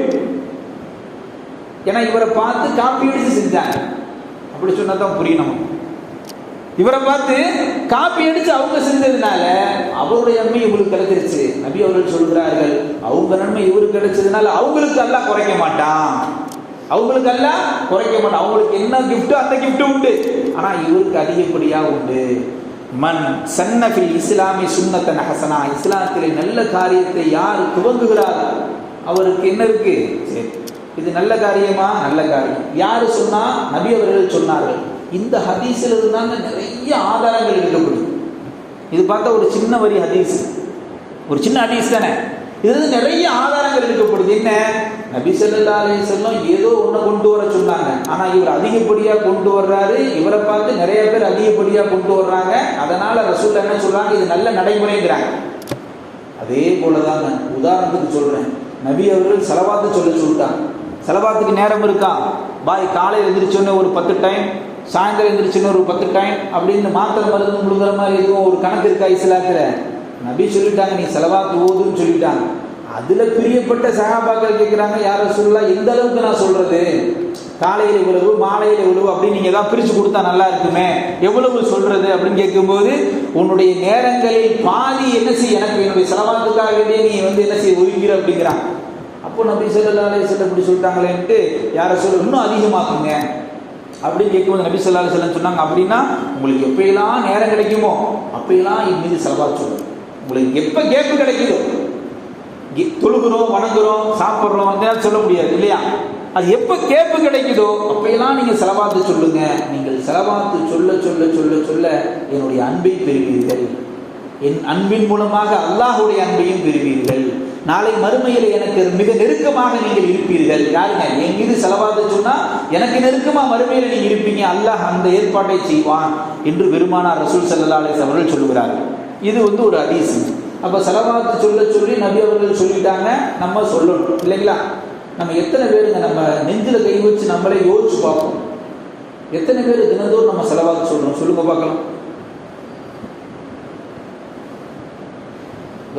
ஏன்னா இவரை பார்த்து காப்பி அடிச்சு செஞ்சாங்க. அப்படி சொன்னா தான் புரியணும். இவரை பார்த்து காப்பி அடிச்சு அவங்க செஞ்சதுனால அவருடைய நன்மை இவங்களுக்கு கிடைச்சிருச்சு. நபி அவர்கள் சொல்கிறார்கள், அவங்க நன்மை இவருக்கு கிடைச்சதுனால அவங்களுக்கு அல்லாஹ் குறைக்க மாட்டான், அவங்களுக்கு எல்லாம் குறைக்க மாட்டான். அவங்களுக்கு என்ன கிஃப்ட் அந்த கிஃப்ட் உண்டு, ஆனா இவருக்கு அதிகப்படியா உண்டு. மன் சன்னஃபில் இஸ்லாமி சுன்னத்தன் ஹசனா, இஸ்லாத்திலே நல்ல காரியத்தை யார் துவங்குகிறார் அவருக்கு என்ன இருக்கு? சரி, இது நல்ல காரியமா? நல்ல காரியம். யாரு சொன்னா? நபி அவர்கள் சொன்னார்கள். இந்த ஹதீஸில் இருந்தாங்க நிறைய ஆதாரங்கள் இருக்கப்படுது. இது பார்த்தா ஒரு சின்ன வரி ஹதீஸ், ஒரு சின்ன ஹதீஸ் தானே. இது நிறைய ஆதாரங்கள் இருக்கப்படுது. என்ன? நபி ஸல்லல்லாஹு அலைஹி வஸல்லம் ஏதோ ஒண்ணு கொண்டு வர சொன்னாங்க, ஆனா இவர் அதிகப்படியா கொண்டு வர்றாரு. இவரை பார்த்து நிறைய பேர் அதிகப்படியா கொண்டு வர்றாங்க. அதனால ரசூல் என்ன சொல்றாங்க? இது நல்ல நடைமுறைங்கிறாங்க. அதே போலதாங்க உதாரணத்துக்கு சொல்றேன், நபி அவர்கள் ஸலவாத்து சொல்லிட்டாங்க. ஸலவாத்துக்கு நேரம் இருக்கா? பாய் காலையில் எந்திரிச்சோன்னே ஒரு 10 டைம், சாயந்தரம் எந்திரிச்சோன்னு ஒரு 10 டைம் அப்படின்னு மாத்திரை மருந்து முழுகிற மாதிரி எதுவும் ஒரு கணக்கு இருக்கா இஸ்லாத்துல? நபி சொல்லிட்டாங்க, நீ ஸலவாத்து ஓதுன்னு சொல்லிட்டாங்க. அதுல பிரியப்பட்ட சஹாபாக்கள் கேட்கிறாங்க, யார் ரசூலுல்லாஹ் எந்த அளவுக்கு நான் சொல்றது? காலையில் இவ்வளவு, மாலையில் இவ்வளவு அப்படின்னு நீங்க தான் பிரிச்சு கொடுத்தா நல்லா இருக்குமே, எவ்வளவு சொல்றது அப்படின்னு கேட்கும்போது, உன்னுடைய நேரங்களில் பாதி என்ன செய்ய, எனக்கு என்னுடைய ஸலவாத்துக்காக வேண்டிய நீ என்ன செய்ய ஒதுக்கிற அப்படிங்கிறாங்க. அப்போ நபி ஸல்லல்லாஹு அலைஹி வஸல்லம் இப்படி சொல்லிட்டாங்களேன்ட்டு யார சொல்ல இன்னும் அதிகமாக்குங்க அப்படின்னு கேட்கும்போது நபி ஸல்லல்லாஹு அலைஹி வஸல்லம் சொன்னாங்க, அப்படின்னா உங்களுக்கு எப்பயெல்லாம் நேரம் கிடைக்குமோ அப்பயெல்லாம் என் மீது ஸலவாத் சொல்லுங்க. உங்களுக்கு எப்ப கேப்பு கிடைக்குதோ, தொழுகிறோம், வணங்குறோம், சாப்பிட்றோம் அதெல்லாம் சொல்ல முடியாது இல்லையா? அது எப்ப கேப்பு கிடைக்குதோ அப்பயெல்லாம் நீங்க ஸலவாத்து சொல்லுங்க. நீங்கள் ஸலவாத்து சொல்ல சொல்ல சொல்ல சொல்ல என்னுடைய அன்பை பெறுவீர்கள், என் அன்பின் மூலமாக அல்லாஹ்வுடைய அன்பையும் பெறுவீர்கள். நாளை மறுமையில் எனக்கு மிக நெருக்கமாக நீங்கள் இருப்பீர்கள். யாருங்க? என் மீது ஸலவாத்து சொன்னா எனக்கு நெருக்கமா மறுமையில் நீங்க இருப்பீங்க. அல்லாஹ் அந்த ஏற்பாட்டை செய்வான் என்று பெருமானார் ரசூல் ஸல்லல்லாஹு அலைஹி வஸல்லம் அவர்கள் சொல்லுகிறார்கள். இது ஒரு ஹதீஸ். அப்ப ஸலவாத்து சொல்ல சொல்லி நபி அவர்கள் சொல்லிட்டாங்க, நம்ம சொல்லணும் இல்லைங்களா? நம்ம எத்தனை பேருங்க நம்ம நெஞ்சில கை வச்சு நம்மளே யோசிச்சு பார்ப்போம். எத்தனை பேர் தினந்தோறும் நம்ம ஸலவாத்து சொல்றோம்? சொல்லுங்க பார்க்கலாம்.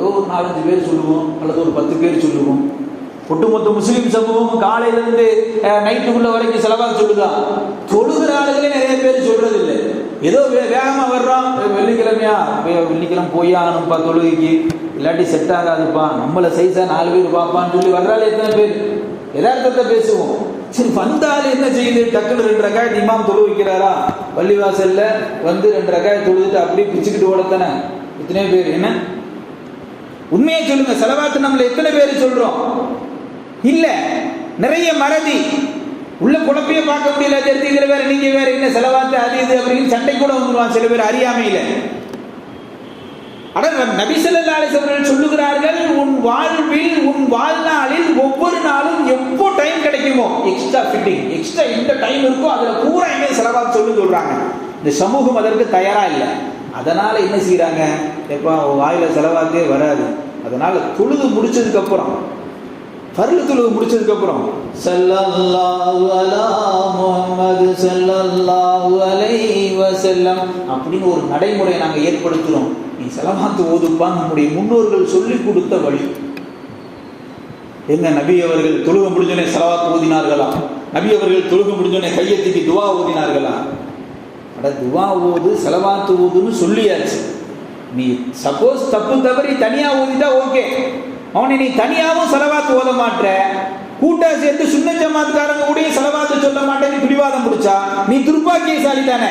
ஒரு 4-5 பேர் சொல்லுவோம், அல்லது ஒரு 10 பேர் சொல்லுவோம். ஒட்டுமொத்த முஸ்லீம் சமூகம் காலையில இருந்து நைட்டுக்குள்ள வரைக்கும் ஸலவாத் சொல்லுதா? தொழுகிற ஆளுகளே நிறைய பேர் சொல்றது இல்லை. ஏதோ வேகமா வர்றோம், வெள்ளிக்கிழமை போய் ஆகணும்ப்பா தொழுகைக்கு, இல்லாட்டி செட் ஆகாதுப்பா, நம்மளை சைஸா 4 பேர் பார்ப்பான்னு சொல்லி வர்றாள். எத்தனை பேர் யதார்த்தத்தை பேசுவோம். சரி, வந்தாலும் என்ன செய்யுது? டக்குன்னு 2 ரக்காயத் இமாம் தொழு வைக்கிறாரா, பள்ளிவாசல்ல 2 ரக்காயத் தொழுதுட்டு அப்படியே பிச்சுக்கிட்டு ஓடத்தானே இத்தனை பேர். என்ன உண்மையை சொல்லுங்க, ஸலவாத்து நம்மள எத்தனை பேர் சொல்றோம்? இல்ல, நிறைய மறதி உள்ள குழப்பையே பார்க்க முடியல. தெரிஞ்சு இதுல வேற நீங்க வேற என்ன ஸலவாத்து அது இது அப்படின்னு சண்டை கூட வந்துருவான் சில பேர் அறியாமையில. நபி ஸல்லல்லாஹு அலைஹி வஸல்லம் சொல்லுகிறார்கள், உன் வாழ்வில் உன் வாழ்நாளில் ஒவ்வொரு நாளும் எப்போ டைம் கிடைக்குமோ எக்ஸ்ட்ரா ஃபிட்டிங், எக்ஸ்ட்ரா எந்த டைம் இருக்கோ அதுல பூரா எங்க ஸலவாத் சொல்றாங்க. இந்த சமூகம் அதற்கு தயாரா இல்லை. அதனால என்ன செய்யறாங்க? எப்பா வாயில ஸலவாத்தே வராது. அதனால தொழுது முடிச்சதுக்கு அப்புறம், ஃபர்லு தொழுது முடிச்சதுக்கு அப்புறம் ஸல்லல்லாஹு அலா முஹம்மது ஸல்லல்லாஹு அலைஹி வஸல்லம் அப்படின்னு ஒரு நடைமுறையை நாங்க ஏற்படுத்துறோம். நீ ஸலவாத்து ஓதுப்பா, நம்முடைய முன்னோர்கள் சொல்லி கொடுத்த வழி. எங்க நபி அவர்கள் தொழுகை முடிஞ்சோடனே ஸலவாத் ஓதினார்களா? நபி அவர்கள் தொழுகை முடிஞ்சோடனே கையெழுத்தி துவா ஓதினார்களா? துவா ஓது, ஸலவாத்து ஓதுன்னு சொல்லியாச்சு. நீ சப்போஸ் தப்பு தவறி தனியா ஓதிட்டா ஓகே. அவனை நீ தனியாவும் ஸலவாத்து ஓத மாட்ட, கூட்டா சேர்த்து சுன்னத் ஜமாத்காரங்க கூட ஸலவாத்து சொல்ல மாட்டேன்னு பிடிவாதம் பிடிச்சா நீ துர்பாக்கியசாலி தானே.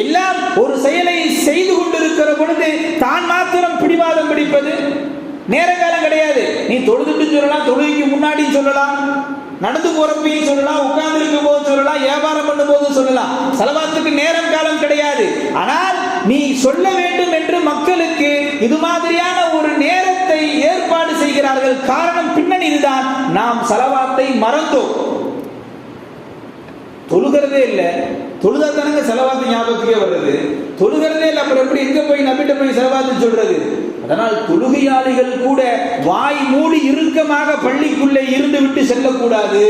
எல்லாம் ஒரு செயலை செய்து கொண்டிருக்கிற பொழுது தான் மாத்திரம் பிடிவாதம் பிடிப்பது நேரங்காலம் கிடையாது. நீ தொழுதுட்டு சொல்லலாம், தொழுகைக்கு முன்னாடி சொல்லலாம், நடந்து போறப்பையும் சொல்லலாம், உட்கார்ந்து இருக்கும் போது சொல்லலாம், வியாபாரம் பண்ணும் போது சொல்லலாம். ஸலவாத்துக்கு நேரம் காலம் கிடையாது. ஆனால் நீ சொல்ல வேண்டும் என்று மக்களுக்கு இது மாதிரியான ஒரு நேரத்தை ஏற்பாடு செய்கிறார்கள். காரணம் பின்னணி இதுதான், நாம் ஸலவாத்தை மறந்தோம், தொழுகிறதே இல்லை. தொழுதா தானங்க ஸலவாத்து ஞாபகத்துக்கே வருது. தொழுகிறதே இல்லை, அப்புறம் எப்படி எங்க போய் நபிட்ட போய் ஸலவாத்து சொல்றது? அதனால் தொழுகையாளிகள் கூட வாய் மூடி இறுக்கமாக பள்ளிக்குள்ளே இருந்து விட்டு செல்லக்கூடாது.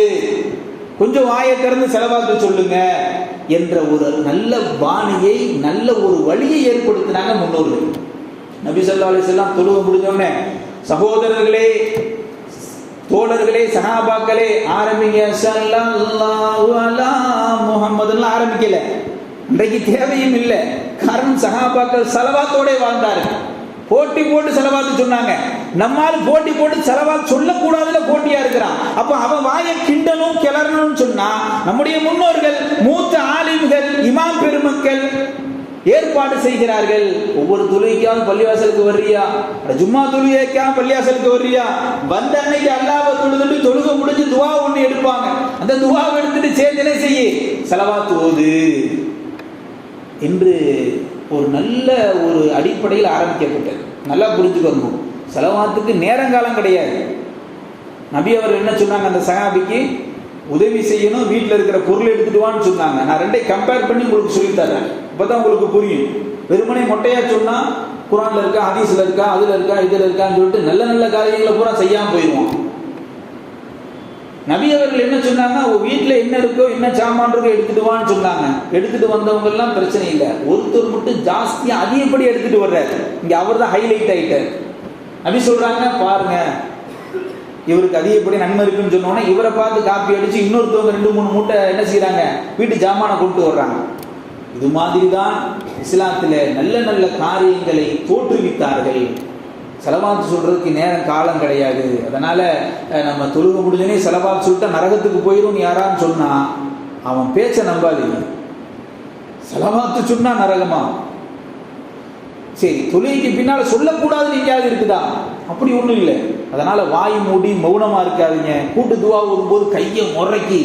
கொஞ்சம் வாயை திறந்து ஸலவாத்து சொல்லுங்க என்ற ஒரு நல்ல பாணியை, நல்ல ஒரு வழியை ஏற்படுத்தினாங்க முன்னோர்கள். நபி ஸல்லல்லாஹு அலைஹி வஸல்லம் தொழுகை முடிஞ்சோடனே, சகோதரர்களே தோழர்களே, சஹாபாக்களே ஆரம்பிங்க, ஸல்லல்லாஹு அலா முஹம்மதுன்னு ஆரம்பிக்கல. இன்றைக்கு தேவையும் இல்லை. காரணம் சஹாபாக்கள் ஸலவாத்தோட வாழ்ந்தார்கள். போட்டி போட்டு ஸலவாத்து சொன்னாங்க. நம்மால் போட்டி போட்டு ஸலவாத் சொல்லக்கூடாதுல போட்டியா இருக்கிறான். அப்ப அவன் வாயை கிண்டனும் கிளறணும்னு சொன்னா நம்முடைய முன்னோர்கள், மூத்த ஆலிம்கள், இமாம் பெருமக்கள் ஏற்பாடு செய்கிறார்கள். ஒவ்வொரு தொழுகைக்காவது பள்ளிவாசலுக்கு வர்றியா, ஜும்மா தொழுகைக்காக பள்ளிவாசலுக்கு வர்றியா, வந்த அன்னைக்கு அல்லாஹ்வை தொழுதுட்டு தொழுகை முடிஞ்சு துவா ஒண்ணு எடுப்பாங்க. அந்த துவாவை எடுத்துட்டு சேர்ந்தனே செய்ய ஸலவாத் ஓது என்று ஒரு நல்ல ஒரு அடிப்படையில் ஆரம்பிக்கப்பட்டது. நல்லா புரிஞ்சுக்கணும், ஸலவாத்துக்கு நேரங்காலம் கிடையாது. நபி அவர் என்ன சொன்னாங்க, அந்த சஹாபிக்கு உதவி செய்யணும், வீட்டில் இருக்கிற பொருள் எடுத்துட்டு வான்னு சொன்னாங்க. நான் ரெண்டையும் கம்பேர் பண்ணி உங்களுக்கு சொல்லித்தரேன், அப்பதான் உங்களுக்கு புரியும். வெறுமனே மொட்டையா சொன்னா குர்ஆன்ல இருக்கா, ஹதீஸ்ல இருக்கா, அதுல இருக்கா, இதுல இருக்கான்னு சொல்லிட்டு நல்ல நல்ல காரியங்களை பூரா செய்யாம போயிடுவோம். நபி அவர்கள் என்ன சொன்னாங்க, வீட்டுல என்ன இருக்கோ, என்ன சாமான் இருக்கோ எடுத்துட்டு வான்னு சொன்னாங்க. எடுத்துட்டு வந்தவங்க எல்லாம் பிரச்சனை இல்லை. ஒருத்தர் மட்டும் ஜாஸ்தியா அதிகப்படி எடுத்துட்டு வர்றாரு. இங்க அவர் தான் ஹைலைட் ஆயிட்டார். நபி சொல்றாங்க, பாருங்க இவருக்கு அதிகப்படி நன்மை இருக்குன்னு சொன்னோன்னா இவரை பார்த்து காப்பி அடிச்சு இன்னொருத்தவங்க 2-3 மூட்டை என்ன செய்யறாங்க, வீட்டு ஜாமான கொண்டு வர்றாங்க. இது மாதிரி தான் இஸ்லாத்தில் நல்ல நல்ல காரியங்களை தோற்றுவித்தார்கள். ஸலவாத் சொல்றதுக்கு நேரம் காலம் கிடையாது. அதனால நம்ம தொழுகை முடிஞ்சனே ஸலவாத் சொல்லிட்டா நரகத்துக்கு போயிடும் யாரான்னு சொன்னா அவன் பேச்ச நம்பாதீங்க. ஸலவாத்து சொன்னா நரகமா? சரி, தொழுகைக்கு பின்னால சொல்லக்கூடாதுன்னு எங்கேயாவது இருக்குதா? அப்படி ஒன்றும் இல்லை. அதனால வாய் மூடி மௌனமா இருக்காதீங்க. கூட்டு துவா ஓதும்போது கையை முறைக்கி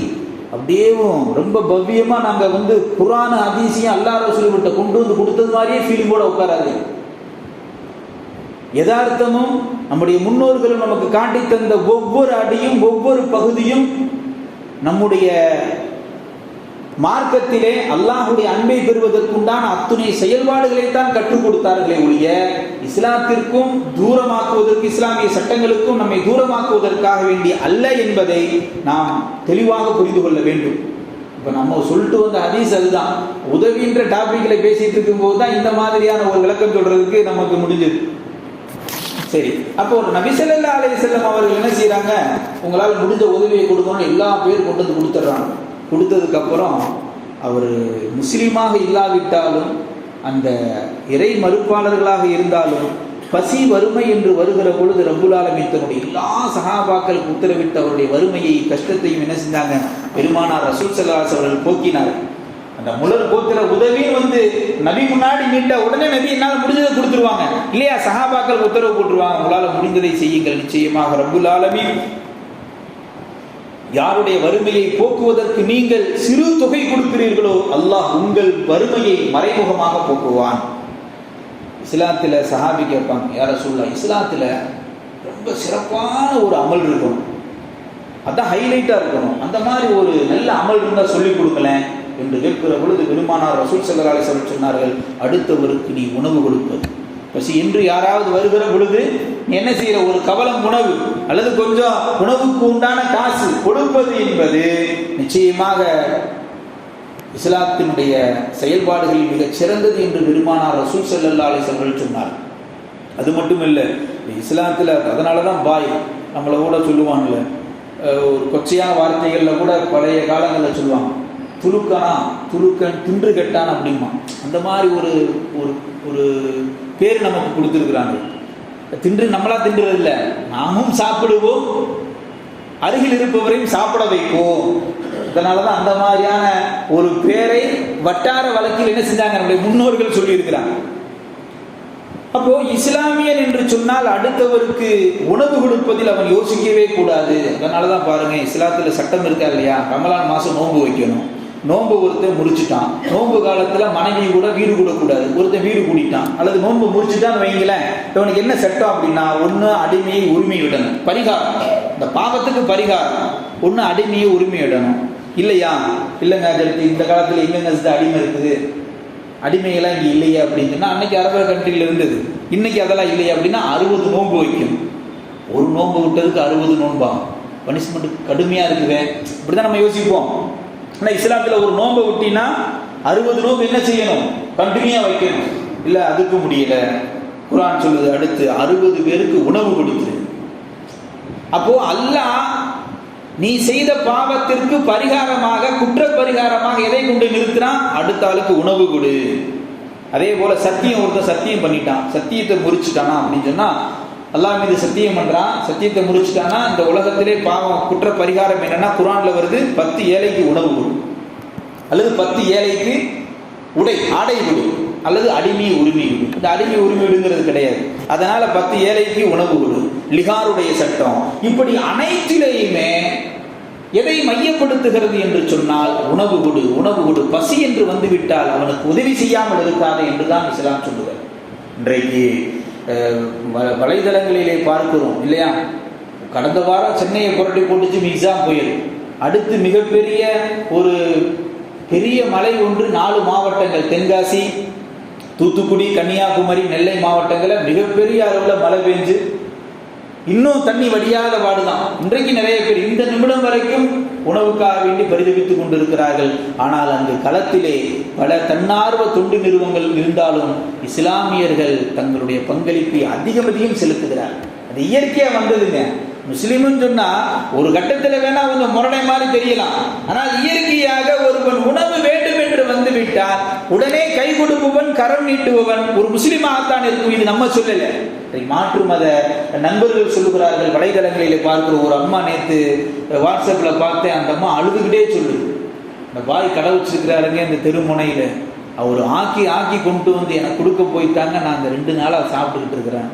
அப்படியேவும் ரொம்ப பவ்யமா நாங்க குர்ஆன் ஹதீஸையும் அல்லாஹ் ரசூல் கிட்ட கொண்டு வந்து கொடுத்தது மாதிரியே ஃபீலிங்கோட உட்காராது. யதார்த்தமும் நம்முடைய முன்னோர்களும் நமக்கு காட்டி தந்த ஒவ்வொரு அடியும் ஒவ்வொரு பகுதியும் நம்முடைய மார்க்கத்திலே அல்லாஹ்வுடைய அன்பை பெறுவதற்குண்டான அத்துணை செயல்பாடுகளை தான் கற்றுக் கொடுத்தார்களே ஒழிய இஸ்லாத்திற்கும் தூரமாக்குவதற்கு, இஸ்லாமிய சட்டங்களுக்கும் நம்மை தூரமாக்குவதற்காக வேண்டிய அல்ல என்பதை நாம் தெளிவாக புரிந்து கொள்ள வேண்டும். இப்ப நம்ம சொல்லிட்டு வந்த ஹதீஸ் அதுதான். உதவின்ற டாபிக்ல பேசிட்டு இருக்கும் போது தான் இந்த மாதிரியான ஒரு விளக்கம் சொல்றதுக்கு நமக்கு முடிஞ்சது. சரி, அப்போ நபி ஸல்லல்லாஹு அலைஹி வஸல்லம் அவர்கள் என்ன செய்யறாங்க, உங்களால் முடிஞ்ச உதவியை கொடுக்கணும்னு எல்லா பேரும் கொண்டு வந்து கொடுத்துட்றாங்க. கொடுத்ததுக்கு அப்புறம் அவர் முஸ்லீமாக இல்லாவிட்டாலும், அந்த இறை மறுப்பாளர்களாக இருந்தாலும், பசி வறுமை என்று வருகிற பொழுது ரப்புல் ஆலமீன் தன்னுடைய எல்லா சஹாபாக்களுக்கு உத்தரவிட்டு அவருடைய வறுமையை கஷ்டத்தையும் என்ன செஞ்சாங்க, பெருமானார் ரசூல் ஸல்லல்லாஹு அலைஹி வஸல்லம் போக்கினார். அந்த முழு கோத்திர உதவின்னு நபி முன்னாடி மீட்ட உடனே நபி என்னால் முடிஞ்சதை கொடுத்துருவாங்க இல்லையா? சஹாபாக்கள் உத்தரவு போட்டுருவாங்க, உங்களால் முடிந்ததை செய்யுங்கள். நிச்சயமாக ரப்புல் ஆலமீன் யாருடைய வறுமையை போக்குவதற்கு நீங்கள் சிறு தொகை கொடுக்கிறீர்களோ அல்லாஹ் உங்கள் வறுமையை மறைமுகமாக போக்குவான். இஸ்லாத்தில் சஹாபி கேட்பாங்க, யா ரசூலுல்லாஹ், இஸ்லாத்தில் ரொம்ப சிறப்பான ஒரு அமல் இருக்கணும், அதான் ஹைலைட்டா இருக்கணும், அந்த மாதிரி ஒரு நல்ல அமல் இருந்தால் சொல்லிக் கொடுக்கலேன் என்று கேட்கிற பொழுது பெருமானார் ரசூல் ஸல்லல்லாஹு அலைஹி வஸல்லம் சொன்னார்கள், அடுத்தவருக்கு நீ உணவு கொடுப்பது. பசி என்று யாராவது வருகிற பொழுது நீ என்ன செய்யற, ஒரு கவலம் உணவு அல்லது கொஞ்சம் உணவுக்கு உண்டான காசு கொடுப்பது என்பது நிச்சயமாக இஸ்லாத்தினுடைய செயல்பாடுகளில் மிகச் சிறந்தது என்று பெருமானார் ரசூல் ஸல்லல்லாஹு அலைஹி வஸல்லம் சொன்னார். அது மட்டும் இல்லை, இஸ்லாத்தில் அதனாலதான் பாய் நம்மளை கூட சொல்லுவாங்கல்ல, ஒரு கொச்சையான வார்த்தைகள்ல கூட பழைய காலங்களில் சொல்லுவாங்க, துலுக்கன் தின்று கெட்டான் அப்படிமா. அந்த மாதிரி ஒரு ஒரு பேர் நமக்கு கொடுத்துருக்குறாங்க. தின்று நம்மளா தின்றது இல்லை, நாமும் சாப்பிடுவோம், அருகில் இருப்பவரையும் சாப்பிட வைப்போம். அதனாலதான் அந்த மாதிரியான ஒரு பேரை வட்டார வழக்கில் என்ன செஞ்சாங்க, நம்முடைய முன்னோர்கள் சொல்லி இருக்கிறாங்க. அப்போ இஸ்லாமியன் என்று சொன்னால் அடுத்தவருக்கு உணவு கொடுப்பதில் அவன் யோசிக்கவே கூடாது. அதனாலதான் பாருங்க, இஸ்லாத்துல சட்டம் இருக்கா இல்லையா, ரமலான் மாசம் நோன்பு வைக்கணும். நோன்பு ஒருத்தன் முடிச்சுட்டான், நோன்பு காலத்துல மனைவி கூட வீடு கூடக்கூடாது, ஒருத்தன் வீடு கூட்டிட்டான் அல்லது நோன்பு முடிச்சுட்டான்னு வைங்களேன், இவனுக்கு என்ன சட்டம் அப்படின்னா, ஒண்ணு அடிமையை உரிமை விடணும், பரிகாரம், இந்த பாவத்துக்கு பரிகாரம், ஒண்ணு அடிமையை உரிமை விடணும். இல்லையா, இல்லைங்க அதற்கு இந்த காலத்துல எங்கெங்க அடிமை இருக்குது, அடிமைகளாம் இங்கே இல்லையா அப்படின்னு சொன்னா, அன்னைக்கு அரபு கண்ட்ரியில் இருந்தது, இன்னைக்கு அதெல்லாம் இல்லையா அப்படின்னா 60 நோன்பு வைக்கும். ஒரு நோன்பு விட்டதுக்கு 60 நோன்பா, பனிஷ்மெண்ட் கடுமையா இருக்குவேன், இப்படிதான் நம்ம யோசிப்போம். ஆனால் இஸ்லாத்தில் ஒரு நோன்பை விட்டினா 60 நோன்பு என்ன செய்யணும், கண்டினியூா வைக்கணும். இல்லை அதுக்கு முடியல, குர்ஆன் சொல்லுது அடுத்து 60 பேருக்கு உணவு கொடுத்துரு. அப்போ அல்லாஹ் நீ செய்த பாவத்திற்கு பரிகாரமாக, குற்ற பரிகாரமாக எதை கொண்டு நிறுத்தினான்? அடுத்த ஆளுக்கு உணவு கொடு. அதே போல சத்தியம், ஒருத்தர் சத்தியம் பண்ணிட்டான், சத்தியத்தை முறிச்சுட்டானா அப்படின்னு சொன்னா, அல்லாஹ் மீது சத்தியம் பண்றான், சத்தியத்தை முறிச்சுட்டானா இந்த உலகத்திலே பாவம் குற்ற பரிகாரம் என்னன்னா, குர்ஆன்ல வருது, 10 ஏழைக்கு உணவு கொடு, அல்லது 10 ஏழைக்கு ஆடை கொடு, அல்லது அடிமை உரிமை கொடு. இந்த அடிமை உரிமை விடுங்கிறது கிடையாது. அதனால 10 ஏழைக்கு உணவு கொடு, லிகாருடைய சட்டம். இப்படி அனைத்திலேயுமே எதை மையப்படுத்துகிறது என்று சொன்னால், உணவு கொடு, உணவு கொடு. பசி என்று வந்துவிட்டால் அவனுக்கு உதவி செய்யாமல் இருக்காது என்றுதான் இஸ்லாம் சொல்லுவார். இன்றைக்கு வலைதளங்களிலே பார்க்கிறோம் இல்லையா, கடந்த வாரம் சென்னையை புரட்டி போட்டுச்சு எக்ஸாம் புயல். அடுத்து மிகப்பெரிய ஒரு பெரிய மலை ஒன்று 4 மாவட்டங்கள், தென்காசி, தூத்துக்குடி, கன்னியாகுமரி, நெல்லை மாவட்டங்களில் மிகப்பெரிய அளவில் மழை பெஞ்சு இன்னும் தண்ணி வடியாத பாடுதான். இன்றைக்கு நிறைய பேர் இந்த நிமிடம் வரைக்கும் உணவுக்காக வேண்டி பரிதவித்துக் கொண்டிருக்கிறார்கள். ஆனால் அங்கு களத்திலே பல தன்னார்வ தொண்டு நிறுவனங்கள் இருந்தாலும் இஸ்லாமியர்கள் தங்களுடைய பங்களிப்பை அதிகம் செலுத்துகிறார்கள். அது இயற்கையா வந்ததுங்க. முஸ்லிம்னு சொன்னா ஒரு கட்டத்தில் வேணா கொஞ்சம் முரடை மாதிரி தெரியலாம், ஆனால் இயற்கையாக ஒருவன் உணவு வேண்டும் என்று வந்துவிட்டால் உடனே கை கொடுப்பவன், கரம் நீட்டுபவன் ஒரு முஸ்லிமாகத்தான் இருக்கும். இது நம்ம சொல்லல, மாற்று மத நண்பர்கள் சொல்லுகிறார்கள். வலைதளங்களிலே பார்க்கிற ஒரு அம்மா நேற்று வாட்ஸ்அப்ல பார்த்தேன், அந்த அம்மா அழுதுகிட்டே சொல்லுது, இந்த பாய் கடை வச்சிருக்கிறாருங்க இந்த தெருமுனையில, அவர் ஆக்கி கொண்டு வந்து எனக்கு கொடுக்க போயிட்டாங்க, நான் அந்த 2 நாளாக சாப்பிட்டுக்கிட்டு இருக்கிறேன்,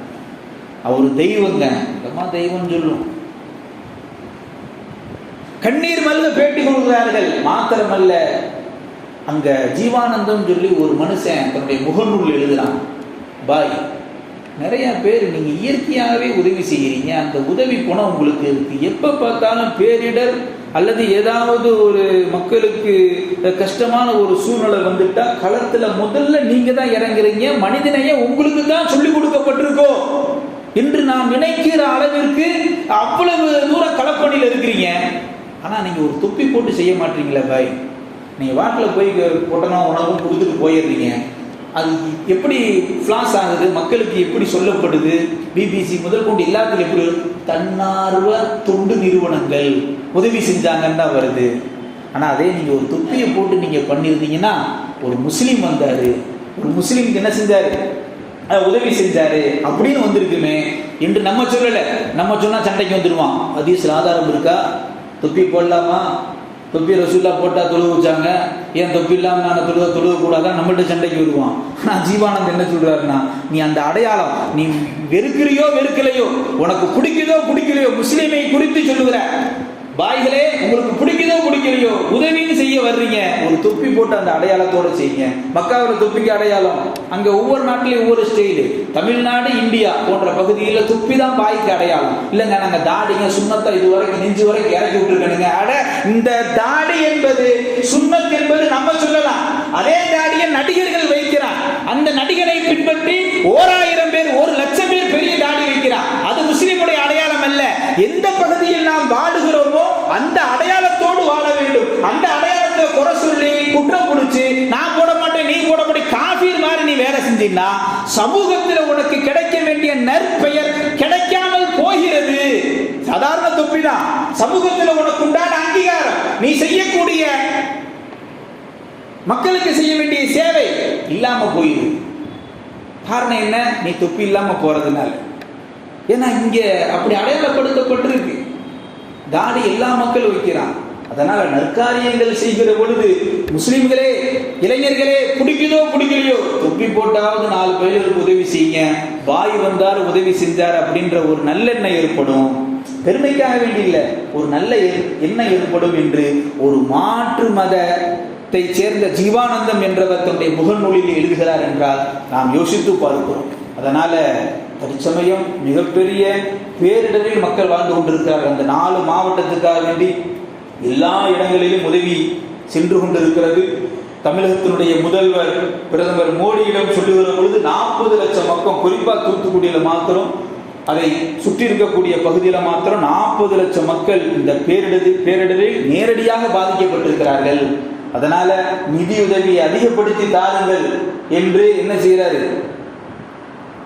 அவர் தெய்வங்க, அம்மா தெய்வம் சொல்லும். கண்ணீர் மல்க பேட்டி கொடுக்கிறார்கள். மாத்திரமல்ல, அங்க ஜீவானந்தம் சொல்லி ஒரு மனுஷன் தன்னுடைய முகநூல் எழுதுறான், பாய் நிறைய பேர் நீங்க இயற்கையாகவே உதவி செய்கிறீங்க, அந்த உதவி குணம் உங்களுக்கு இருக்கு, எப்ப பார்த்தாலும் பேரிடர் அல்லது ஏதாவது ஒரு மக்களுக்கு கஷ்டமான ஒரு சூழ்நிலை வந்துட்டா களத்துல முதல்ல நீங்க தான் இறங்குறீங்க, மனிதனையே உங்களுக்கு தான் சொல்லிக் கொடுக்கப்பட்டிருக்கோ என்று நான் நினைக்கிற அளவிற்கு அவ்வளவு தூரம் களப்பணியில் இருக்கிறீங்க. ஆனா நீங்க ஒரு தொப்பி போட்டு செய்ய மாட்டீங்களா பாய்? நீங்க வாட்டில் போய் பொட்டணும் உணவும் கொடுத்துட்டு போயிடுறீங்க. அது எப்படி ஃபிளாஸ் ஆகுது, மக்களுக்கு எப்படி சொல்லப்படுது? பிபிசி முதல் கொண்டு எல்லாத்துக்கும் எப்படி தன்னார்வ தொண்டு நிறுவனங்கள் உதவி செஞ்சாங்கன்னு தான் வருது. ஆனா அதே நீங்க ஒரு தொப்பியை போட்டு நீங்க பண்ணிருந்தீங்கன்னா, ஒரு முஸ்லீம் வந்தாரு, ஒரு முஸ்லீமுக்கு என்ன செஞ்சாரு, உதவி செஞ்சாரு அப்படின்னு வந்திருக்குமே என்று நம்ம சொல்லல. நம்ம சொன்னா சண்டைக்கு வந்துடுவான். ஹதீஸ்ல ஆதாரம் இருக்கா? தொப்பி போடலாமா? தொப்பி ரசூல்லா போட்டா தொழுக வச்சாங்க, ஏன் தொப்பி இல்லாம நான் தொழுக கூடாதான் நம்மள்ட்ட சண்டைக்கு வருவான். நான் ஜீவானந்த் என்ன சொல்றாருன்னா, நீ அந்த அடையாளம் நீ வெறுக்கிறியோ வெறுக்கலையோ, உனக்கு பிடிக்குதோ பிடிக்கலையோ, முஸ்லீமை குறித்து சொல்லுகிற பாய்களே, உங்களுக்கு பிடிக்குதோ பிடிக்கலையோ உதவின்னு செய்ய வர்றீங்க, ஒரு தொப்பி போட்டு அந்த அடையாளத்தோட செய்யுங்க. மக்காவில் தொப்பிக்கு அடையாளம், அங்க ஒவ்வொரு நாட்டிலையும் ஒவ்வொரு ஸ்டைலு. தமிழ்நாடு, இந்தியா போன்ற பகுதியில் தொப்பி தான் பாய்க்கு அடையாளம். இல்லைங்க நாங்க தாடிங்க சுண்ணத்தை இது வரைக்கும் நெஞ்சு வரைக்கும் இறக்கி விட்டுருக்கணுங்க. அட, இந்த தாடி என்பது சுண்ணத் என்பது நம்ம சொல்லலாம். அதே தாடியை நடிகர்கள் வைக்கிறான். அந்த நடிகரை பின்பற்றி 1000 பேர் 1,00,000 பேர் பெரிய தாடி வைக்கிறான். அது முஸ்லிமுடைய அடையாளம் அல்ல. எந்த பகுதியில் நாம் வாடுகிறோமோ அந்த அடையாளத்தோடு வாழ வேண்டும். அந்த அடையாளத்தை குறை சொல்லி குற்றம் பிடிச்சு நான் போட மாட்டேன் நீ போட மாட்டேன் காபீர் மாதிரி நீ வேலை செஞ்சீங்கன்னா சமூகத்தில் உனக்கு கிடைக்க வேண்டிய நற்பெயர் கிடைக்காமல் போகிறது. சாதாரண தொப்பிதான் சமூகத்தில் உனக்கு உண்டான அங்கீகாரம், நீ செய்யக்கூடிய மக்களுக்கு செய்ய வேண்டிய சேவை இல்லாம போயிரு. காரணம் என்ன? நீ தொப்பி இல்லாம போறதுனால. ஏன்னா இங்க அப்படி அடையாளப்படுத்தப்பட்டிருக்கு. தாடி எல்லா மக்களும் வைக்கிறான். அதனால நற்காரியங்கள் செய்கிற பொழுது முஸ்லிம்களே, இளைஞர்களே, பிடிக்குதோ பிடிக்கலையோ தொப்பி போட்டாவது 4 பேருக்கு உதவி செய்யுங்க. பாய் வந்தார் உதவி செஞ்சார் அப்படின்ற ஒரு நல்லெண்ணம் ஏற்படும். பெருமைக்காக வேண்டியில்லை, ஒரு நல்ல எண்ணம் ஏற்படும் என்று ஒரு மாற்று மதத்தை சேர்ந்த ஜீவானந்தம் என்றவர் தன்னுடைய முகநூலில் எழுதுகிறார் என்றால் நாம் யோசித்து பார்க்கிறோம். அதனால தற்சமயம் மிகப்பெரிய பேரிடரில் மக்கள் வாழ்ந்து கொண்டிருக்கிறார்கள். அந்த 4 மாவட்டத்துக்காக வேண்டி எல்லா இடங்களிலும் உதவி சென்று கொண்டிருக்கிறது. தமிழகத்தினுடைய முதல்வர் பிரதமர் மோடியிடம் சொல்லுகிற பொழுது 40 லட்சம் மக்கள், குறிப்பா தூத்துக்குடியில மாத்திரம், அதை சுற்றி இருக்கக்கூடிய பகுதியில் மாத்திரம் 40 லட்சம் மக்கள் இந்த பேரிடரில் நேரடியாக பாதிக்கப்பட்டிருக்கிறார்கள். அதனால நிதியுதவியை அதிகப்படுத்தி தாருங்கள் என்று என்ன செய்யறாரு?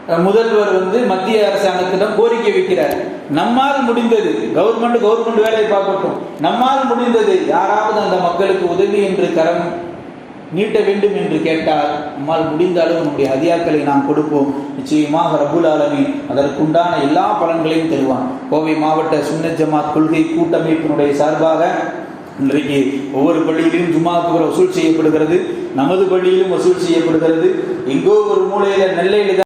முதல்வர் மத்திய அரசாங்கத்திடம் கோரிக்கை வைக்கிறார். நம்மால் முடிந்தது, கவர்மெண்ட் வேலையை பார்க்கட்டும், நம்மால் முடிந்தது யாராவது அந்த மக்களுக்கு உதவி என்று கரம் நீட்ட வேண்டும் என்று கேட்டால் நம்மால் முடிந்த அளவு நம்முடைய ஹதியாக்களை நாம் கொடுப்போம். நிச்சயமாக ரப்புல் ஆலமீன் அதற்குண்டான எல்லா பலன்களையும் தருவான். கோவை மாவட்ட சுன்னத் ஜமாத் கொள்கை கூட்டமைப்பினுடைய சார்பாக இன்றைக்கு ஒவ்வொரு பள்ளியிலும் ஜும்மாவுக்கு வசூல் செய்யப்படுகிறது. நமது பள்ளியிலும் வசூல் செய்யப்படுகிறது. எங்கோ ஒரு மூலையில நெல்லையில்